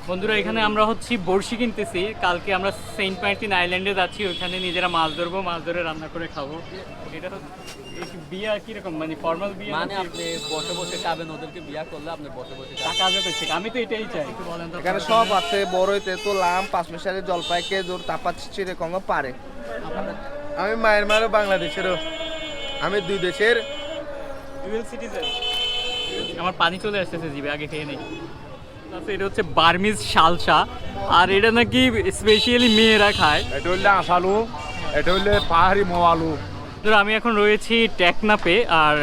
বন্ধুরা এখানে আমরা হচ্ছি বড়শি কিনতেছি। কালকে আমরা সেন্ট মার্টিন আইল্যান্ডে যাচ্ছি, ওইখানে নিজেরা মাছ ধরবো, মাছ ধরে রান্না করে খাবো। এটা বিয়া কিরকম, মানে ফর্মাল বিয়া, মানে আপনি বসে বসে খাবেন, ওদেরকে বিয়া করলে আপনি বসে বসে টাকা আজও করছে। আমি তো এটাই চাই, একটু বলেন তো। এখানে সব আছে, বড়ই, তেঁতুল, আম, পাঁচমিশালি, জলপাই, খেজুর, তাপা, চিড়েকঙ্গ, পারে। আমি মায়ানমার ও বাংলাদেশেরও, আমি দুই দেশের ডুয়েল সিটিজেন। আমার পানি চলে আসতেছে জিভে, আগে খেয়ে নেই। আচ্ছা, এটা হচ্ছে বার্মিজ সালসা, আর এটা নাকি স্পেশালি মেয়েরা খায়। এটা হইলে আশালু, এটা হইলে পাহাড়ি মোয়ালু। ধরো আমি এখন রয়েছি টেকনাপে, আর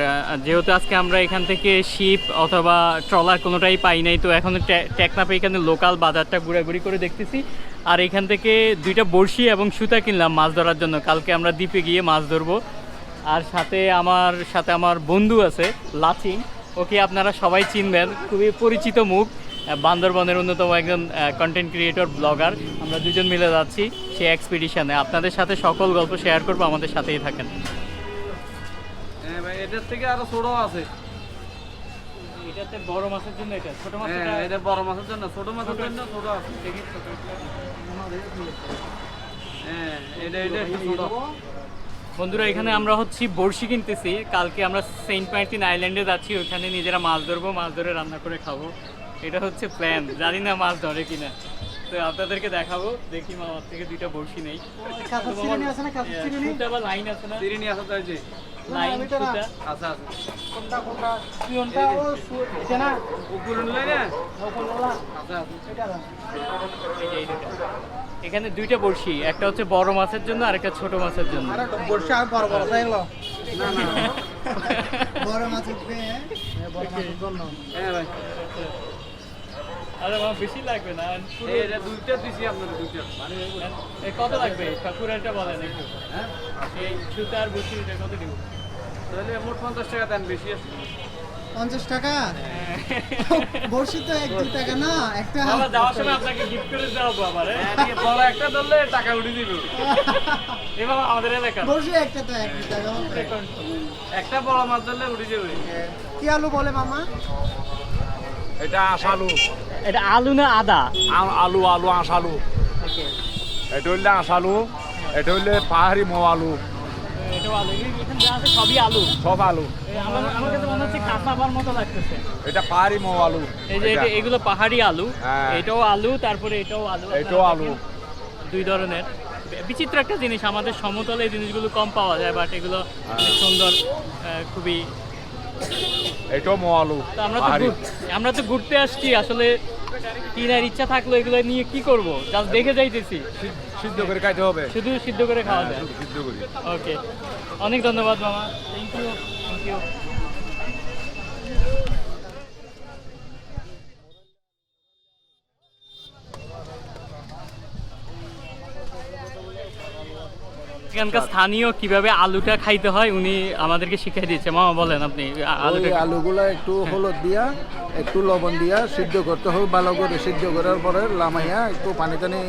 যেহেতু আজকে আমরা এখান থেকে শিপ অথবা ট্রলার কোনোটাই পাই নাই, তো এখন টেকনাপে এখানে লোকাল বাজারটা ঘোরাঘুরি করে দেখতেছি। আর এখান থেকে দুইটা বড়শি এবং সুতা কিনলাম মাছ ধরার জন্য। কালকে আমরা দ্বীপে গিয়ে মাছ ধরবো। আর সাথে আমার বন্ধু আছে লাচিং, ওকে আপনারা সবাই চিনবেন, খুবই পরিচিত মুখ, বান্দরবনের অন্যতম একজন কন্টেন্ট ক্রিয়েটর, ব্লগার। আমরা দুজন মিলে যাচ্ছি সেই এক্সপিডিশনে। আপনাদের সাথে সকল গল্প শেয়ার করবো, আমাদের সাথেই থাকেন। হ্যাঁ ভাই, এটার থেকে আরো ছোট আছে। এটাতে বড় মাছের জন্য, এটা ছোট মাছ, হ্যাঁ, এটা বড় মাছের জন্য, ছোট মাছের জন্য ছোট আছে। হ্যাঁ, এটা একটু ছোট। বন্ধুরা এখানে আমরা হচ্ছি বড়শি কিনতেছি। কালকে আমরা সেন্ট মার্টিন আইল্যান্ডে যাচ্ছি, ওইখানে নিজেরা মাছ ধরবো, মাছ ধরে রান্না করে খাবো। এটা হচ্ছে প্ল্যান, জানি না মাছ ধরে কিনা, তো আপনাদেরকে দেখাবো। দেখি মামার থেকে দুইটা বড়শি নেই, সুতা বা লাইন আছে না? চিনি আছে তো, এই যে লাইন, সুতা আচ্ছা আছে। উপরে নিলে না? আচ্ছা আছে। এই যে এই দুটো। এখানে দুইটা বড়শি, একটা হচ্ছে বড় মাছের জন্য আর একটা ছোট মাছের জন্য। বর্ষা আর বড় বড় তাই হলো। না না, বড় মাছ উঠবে, হ্যাঁ ভাই, আরে আমার বেশি লাগবে না, এটা দুইটা দিছি আপনার, দুইটা। কত লাগবে পুরাটা বলেন একটু। হ্যাঁ, এই সুতা আর বড়শিটা কত দিব? তাহলে মোট 50 টাকা দেন, বেশি আছে। 50 টাকা বর্ষি তো 1-2 টাকা না, একটা বাবা যাওয়ার সময় আপনাকে গিফট করে যাবো আবার। হ্যাঁ, ঠিক আছে, বড় একটা ধরলে টাকা উঠে দিবে। এ বাবা আমাদের এলাকা বর্ষি একটা তো 1 টাকা হবে। একটা বড় মাছ ধরলে উঠে যাবে। কি আলু বলে মামা? এটা আশালু, এটা আলু না আদা? আলু আলু আশালু। এটা হইলে আশালু, এটা হইলে পাহাড়ি মোয়ালু। এটাও আলু, এখানে যা আছে সবই আলু। সব আলু। আমার কাছে মনে হচ্ছে কাঁচাবার মতো লাগতেছে। এটা পাহাড়ি মোয়ালু। এই যে এগুলো পাহাড়ি আলু, হ্যাঁ। এটাও আলু, তারপরে এটাও আলু। এটাও আলু। দুই ধরনের বিচিত্র একটা জিনিস। আমাদের সমতলে এই জিনিসগুলো কম পাওয়া যায়, বাট এগুলো অনেক সুন্দর, খুবই। এটাও মোয়ালু। তো আমরা তো ঘুরতে আসছি, আসলে কিনার ইচ্ছা থাকলো এগুলো নিয়ে কি করব, জাস্ট দেখে যাইতেছি। সিদ্ধ করে খাইতে হবে। শুধু সিদ্ধ করে খাওয়া যায়। শুধু সিদ্ধ করি। ওকে, অনেক ধন্যবাদ মামা, থ্যাংক ইউ, থ্যাংক ইউ। এখানকার স্থানীয় কিভাবে আলুটা খাইতে হয় উনি আমাদেরকে শিখিয়ে দিচ্ছে। মামা বলেন আপনি আলুটা। আলুগুলো একটু হলুদ দিয়া, একটু লবণ দিয়া সিদ্ধ করতে হবে ভালো করে। সিদ্ধ করার পরে লামাইয়া একটু পানি টানি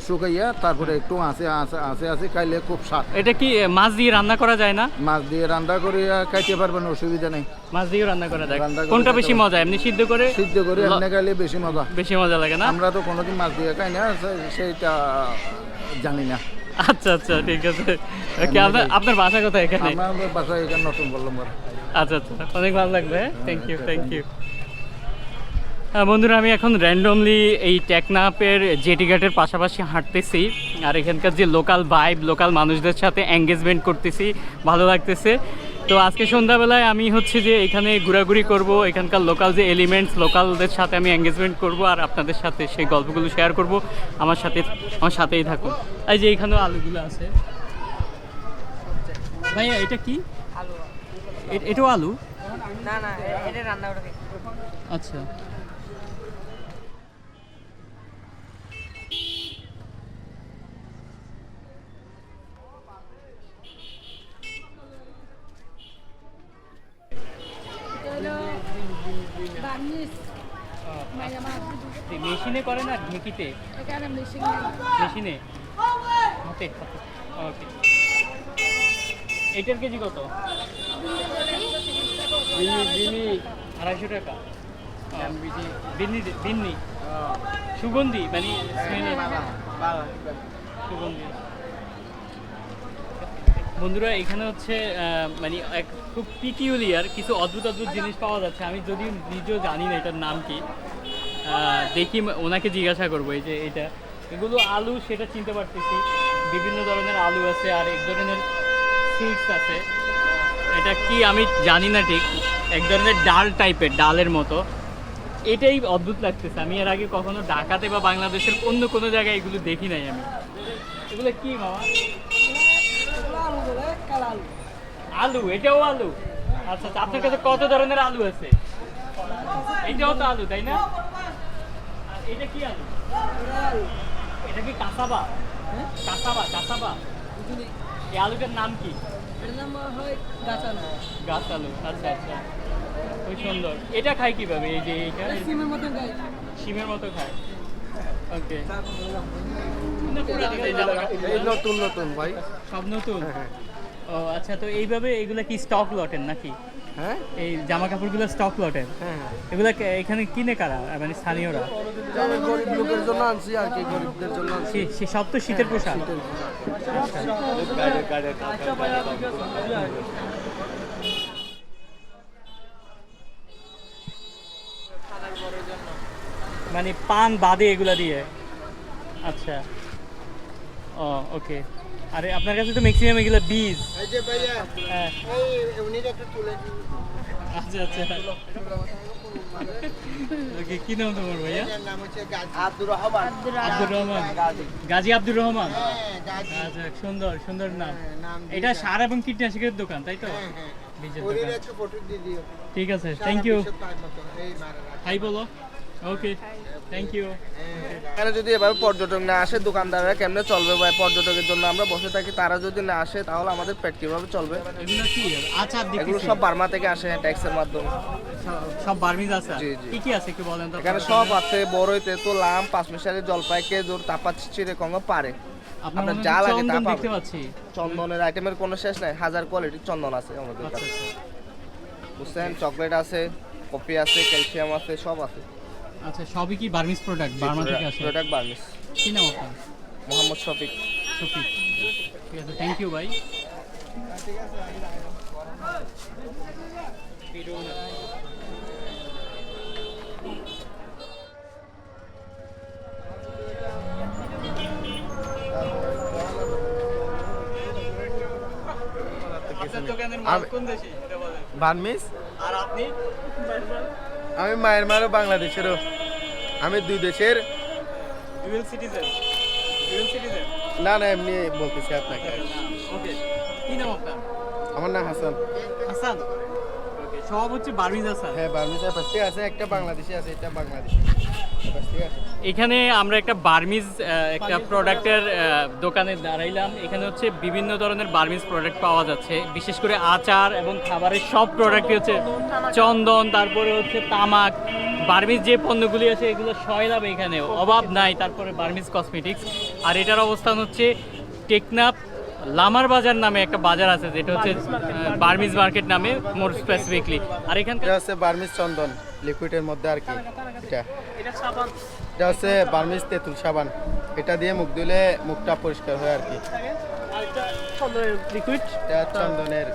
শুকাইয়া, তারপরে একটু আঁচে খাইলে খুব স্বাদ। এটা কি মাছ দিয়ে রান্না করা যায় না? মাছ দিয়ে রান্না করে খাইতে পারবেন, অসুবিধা নেই। মাছ দিয়েও রান্না করা যায়। রান্না করে কোনটা খেতে বেশি মজা, এমনি সিদ্ধ করে? সিদ্ধ করে এমনি খাইলে বেশি মজা। বেশি মজা লাগে না? আমরা তো কোনোদিন মাছ দিয়ে খাই না, সেইটা জানি না। আচ্ছা আচ্ছা, ঠিক আছে। আপনার বাসা কোথায় এখানে? আমার বাসা এখানে নতুন বললাম। আচ্ছা আচ্ছা, অনেক ভালো লাগবে। Thank you, thank you. হ্যাঁ বন্ধুরা, আমি এখন র্যান্ডমলি এই টেকনাপের জেটি ঘাটের পাশাপাশি হাঁটতেছি, আর এখানকার যে লোকাল ভাইব, লোকাল মানুষদের সাথে এঙ্গেজমেন্ট করতেছি, ভালো লাগতেছে। তো আজকে সন্ধ্যাবেলায় আমি হচ্ছে যে এখানে ঘোরাঘুরি করব, এখানকার লোকাল যে এলিমেন্টস, লোকালদের সাথে আমি এঙ্গেজমেন্ট করব, আর আপনাদের সাথে সেই গল্পগুলো শেয়ার করব। আমার সাথেই থাকুন। এই যে এখানেও আলুগুলো আছে। ভাইয়া এটা কি? আলু। এটাও আলু? না না, এটা রান্না করে খাই। আচ্ছা। মেশিনে করে না ঢেকিতে? মেশিনে হাতে। ওকে, এটার কেজি কত? 250 টাকা। বিন্নি সুগন্ধি মানে সুগন্ধি। বন্ধুরা এখানে হচ্ছে মানে এক খুব পিকিউলিয়ার কিছু অদ্ভুত অদ্ভুত জিনিস পাওয়া যাচ্ছে। আমি যদি নিজেও জানি না এটার নাম কি, দেখি ওনাকে জিজ্ঞাসা করবো। এই যে এটা এগুলো আলু সেটা চিনতে পারতেছি, বিভিন্ন ধরনের আলু আছে আর এক ধরনের সিডস আছে। এটা কি আমি জানি না ঠিক, এক ধরনের ডাল টাইপের, ডালের মতো। এটাই অদ্ভুত লাগতেছে, আমি এর আগে কখনো ঢাকাতে বা বাংলাদেশের অন্য কোনো জায়গায় এগুলো দেখি নাই আমি। এগুলো কি মামা? আলু, এটাও আলু? আচ্ছা আচ্ছা, আপনার কাছে কত ধরনের আলু আছে? এটাও তো আলু তাই না? আর এটা কি আলু? এটা কি কাসাবা? কাসাবা কাসাবা, এই আলুটার নাম কি? গাছ আলু। আচ্ছা আচ্ছা, খুব সুন্দর। এটা খাই কিভাবে? এই যে এটা শিমের মতো খায়। ওকে, নতুন নতুন ভাই। সব নতুন? ও আচ্ছা, তো এইভাবে এগুলা কি স্টক লটের নাকি? হ্যাঁ এই জামা কাপড়গুলো স্টক লটের? হ্যাঁ, এগুলা এখানে কিনে কারা, মানে স্থানীয়রা? আমি গরিব লোকের জন্য আনছি আর কি, গরিবদের জন্য আনছি। সব তো শীতের পোশাক। মানে পান বাদে এগুলা দিয়ে? আচ্ছা, ও ওকে। আরে আপনার কাছে তো ম্যাক্সিমাম এগুলা বীজ। হ্যাঁ, আচ্ছা আচ্ছা। ওকে, কি নাম তোমার ভাইয়া? আব্দুর রহমান। আব্দুর রহমান, গাজী আব্দুর রহমান। আচ্ছা, সুন্দর সুন্দর নাম। এটা সার এবং কীটনাশকের দোকান তাই তো? বীজের দোকান। ঠিক আছে, থ্যাংক ইউ। হাই বলো। Okay, thank you. এখানে যদি এভাবে পর্যটক না আসে, দোকানদাররা কেমনে চলবে ভাই? পর্যটকের জন্য আমরা বসে থাকি, তারা যদি না আসে তাহলে আমাদের পেট কিভাবে চলবে? এগুলো কি আচার? এগুলো সব বার্মা থেকে আসে, ট্যাক্সের মাধ্যমে। সব বার্মিজ আচার? জি, জি। কি কি আছে একটু বলেন তো। এখানে সব আছে, বড়ইতে তো লাম, পাঁচমিশালি, জলপাই, খেজুর, তাপা, চিড়ে, কঙ্গ পারে। আপনার যা লাগে তা চন্দন পাবেন। দেখতে পাচ্ছি। চন্দনের আইটেমের কোনো শেষ নাই, হাজার কোয়ালিটির চন্দন আছে আমাদের আচ্ছা কাছে। আচ্ছা। বুঝছেন, চকলেট আছে, কফি আছে, ক্যালসিয়াম আছে, সব আছে। আচ্ছা, সবই কি বার্মিজ প্রোডাক্ট? বার্মা থেকে আসে? Product Burmese. কি নাম আপনার? মোহাম্মদ শফিক। শফিক। ঠিক আছে, থ্যাংক ইউ ভাই। আপনার দোকানের মাল কোন দেশি এটা বলেন। বার্মিস। আর আপনি? আমি মায়ানমার ও বাংলাদেশেরও, আমি দুই দেশের। Dual citizen? Dual citizen? না না, এমনি বলতেছি আপনাকে। ওকে, কি নাম আপনার? আমার নাম হাসান। হাসান। ওকে, সব হচ্ছে বার্মিজ আচার? হ্যাঁ, বার্মিসের পাশে আছে, একটা বাংলাদেশি আছে, এটা বাংলাদেশি পাশে আছে। এখানে আমরা একটা বার্মিজ একটা প্রোডাক্টের দোকানে দাঁড়াইলাম। এখানে হচ্ছে বিভিন্ন ধরনের বার্মিজ প্রোডাক্ট পাওয়া যাচ্ছে, বিশেষ করে আচার এবং খাবারের সব প্রোডাক্টই হচ্ছে, চন্দন, তারপরে হচ্ছে তামাক, বার্মিজ যে পণ্যগুলি আছে এগুলো সয়লাভ, এখানে অভাব নাই। তারপরে বার্মিজ কসমেটিক্স। আর এটার অবস্থান হচ্ছে টেকনাফ লামার বাজার নামে একটা বাজার আছে, যেটা হচ্ছে বার্মিজ মার্কেট নামে মোর স্পেসিফিকলি। আর এখানকার এটা হচ্ছে বার্মিস চন্দন, লিকুইডের মধ্যে আর কি। এটা হচ্ছে বার্মিস তেঁতুল সাবান, এটা দিয়ে মুখ ধুলে মুখটা পরিষ্কার হয় আর কি। লিকুইড, এটা চন্দনের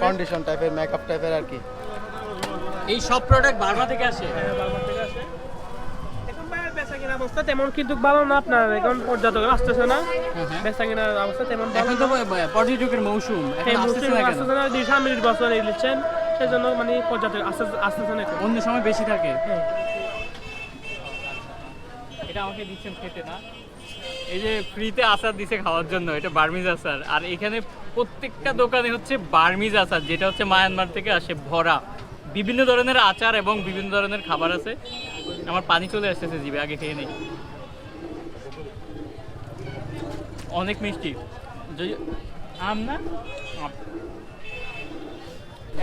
কন্ডিশন টাইপের, মেকআপ টাইপের আর কি। এই সব প্রোডাক্ট বার্মা থেকে আসে? বেচা কিনা অবস্থা তেমন কিন্তু ভালো না আপনার, এখন পর্যটক আসতেছে না, বেচা কিনার অবস্থা তেমন ভালো এখন তো পর্যটকের মৌসুম, এখন আসতেছে না কেন? আসতেছে না, সামনে নির্বাচন নিচ্ছেন, সেজন্য মানে পর্যটক আসতেছে না এখন। অন্য সময় বেশি থাকে। এটা আমাকে দিচ্ছেন খেতে না? এই যে ফ্রিতে আচার দিছে খাওয়ার জন্য, এটা বার্মিজ আচার। আর এখানে প্রত্যেকটা দোকানে হচ্ছে বার্মিজ আচার, যেটা হচ্ছে মায়ানমার থেকে আসে, ভরা বিভিন্ন ধরনের আচার এবং বিভিন্ন ধরনের খাবার আছে। আমার পানি চলে আসতেছে জিভে, আগে খেয়ে নেই। অনেক মিষ্টি। আম না?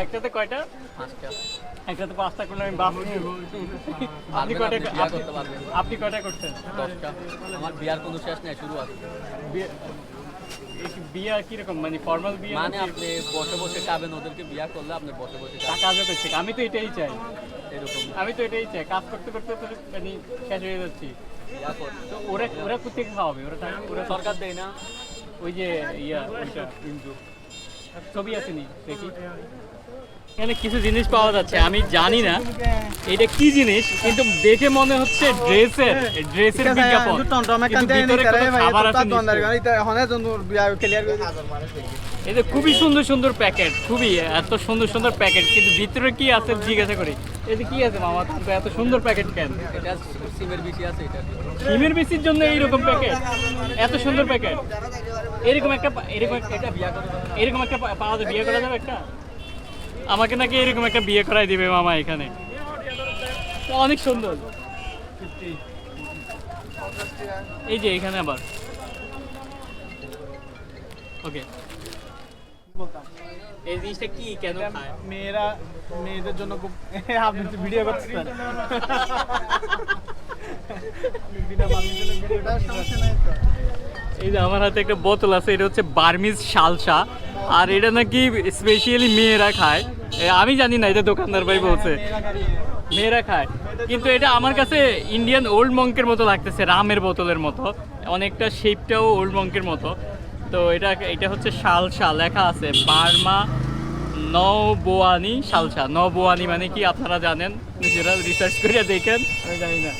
একটাতে কয়টা? একটাতে 5টা করলে আমি বাপ। আপনি কয়টা করছেন? 10টা। আমার বিয়ার কোনো শেষ নেই, শুরু আছে। বিয়া কিরকম মানে ফর্মাল বিয়া মানে নাকি আপনি বসে বসে খাবেন, ওদেরকে বিয়া করলে আপনি বসে বসে খাবেন কাজও করছে? আমি তো এটাই চাই, এরকম আমি তো এটাই চাই। কাজ করতে করতে তো মানে শেষ হয়ে যাচ্ছি। বিয়া করতে। তো ওরা ওরা কোথেকে খাওয়াবে? ওরা সরকার দেয় না? ওই যে ওইটা ছবি আসেনি দেখি। এখানে কিছু জিনিস পাওয়া যাচ্ছে, আমি জানি না এটা কি জিনিস, কিন্তু দেখে মনে হচ্ছে ড্রেসের বিজ্ঞাপন, কিন্তু ভিতরে কোনো খাবার আছে নিশ্চয়ই। এই যে খুবই সুন্দর সুন্দর প্যাকেট, খুবই এত সুন্দর সুন্দর প্যাকেট, কিন্তু ভিতরে কি আছে জিজ্ঞাসা করি। এই যে কি আছে মামা, তোমার এত সুন্দর প্যাকেট কেন? এটা সিমের বেশি আছে এটা। ডিমের বেশির জন্য এইরকম প্যাকেট, এত সুন্দর প্যাকেট। এরকম একটা পাওয়া যায়, বিয়ে করা যাবে একটা? আমাকে নাকি এরকম একটা বিয়ে করাই দিবে মামা এখানে। অনেক সুন্দর। এই যে এখানে আবার ওকে, এই জিনিসটা কি কেন খায়? মেয়েদের জন্য খুব আপনি ভিডিও করতেছেন এই যে আমার হাতে একটা বোতল আছে, এটা হচ্ছে বার্মিজ সালসা, আর এটা নাকি স্পেশালি মেয়েরা খায়। আমি জানি না, এটা দোকানদার ভাই বলছে মেয়েরা খায়, কিন্তু এটা আমার কাছে ইন্ডিয়ান ওল্ড মঙ্কের মতো লাগতেছে, রামের বোতলের মতো, অনেকটা শেপটাও ওল্ড মঙ্কের মতো। তো এটা হচ্ছে সালসা, লেখা আছে বার্মা নবোয়ানি সালসা। নবোয়ানি মানে কি আপনারা জানেন, নিজেরা রিসার্চ করে দেখেন, আমি জানি না।